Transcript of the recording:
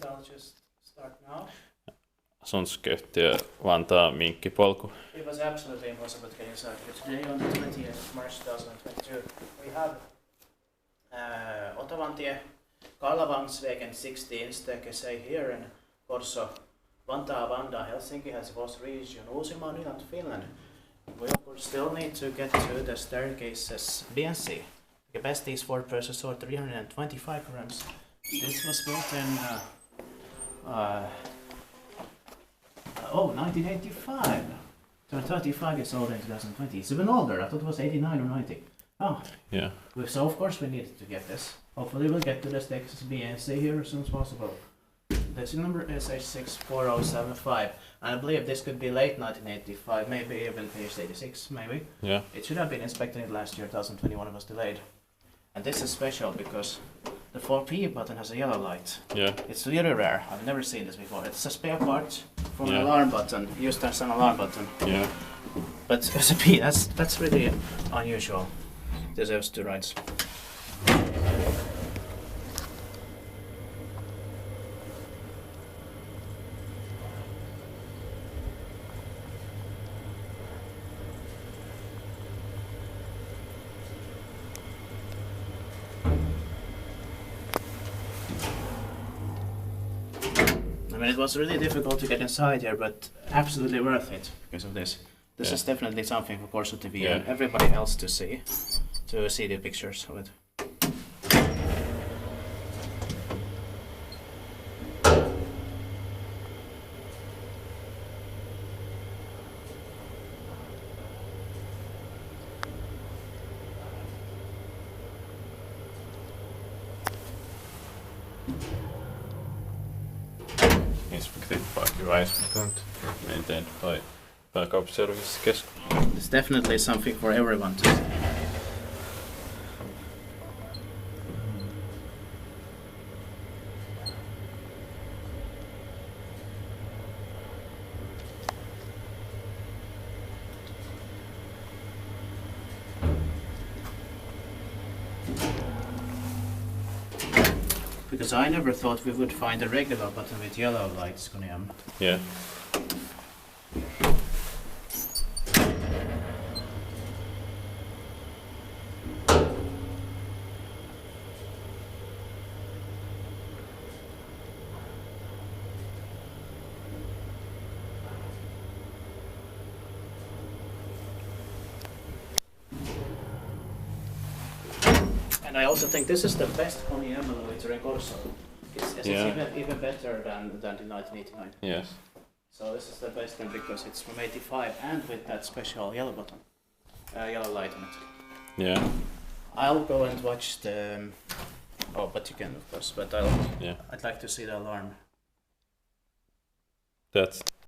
I'll just start now. Sundsköttiö Vantaa minkkipolku. It was absolutely impossible to get inside, but today on the 20th of March 2022 we have Otavantie, Kalavangsvägen 16 Stekesei here in Korso, Vantaa, Vantaa, Helsinki, Helsingfors region, Uusimaa, Finland, Finland. We of course still need to get to the staircases BNC. The capacity is 4 persons or 325 grams. This was built in 1985. So 35 years old in 2020. It's even older. I thought it was 89 or 90. Oh, Yeah. so of course we needed to get this. Hopefully we'll get to the Texas BNC here as soon as possible. This number is H64075, and I believe this could be late 1985, maybe even H86, maybe. Yeah. It should have been inspected last year, 2021, it was delayed. And this is special because the 4P button has a yellow light. Yeah. It's really rare, I've never seen this before. It's a spare part from an Yeah. alarm button, used as an alarm button. Yeah. But as a P, that's really unusual. Deserves 2 rides. I mean, it was really difficult to get inside here, but absolutely worth it because of this. This Yeah. is definitely something for Korso TV Yeah. and everybody else to see the pictures of it. Inspected by device account. Maintained by backup service kesk. It's definitely something for everyone to see. Because I never thought we would find a regular button with yellow lights, Kone. Yeah. And I also think this is the best Kone elevator in Korso. It's Yeah. even better than in 1989. Yes. So this is the best one because it's from 85 and with that special yellow button, yellow light on it. Yeah. I'll go and watch the. Oh, but you can of course. But Yeah. I'd like to see the alarm. That's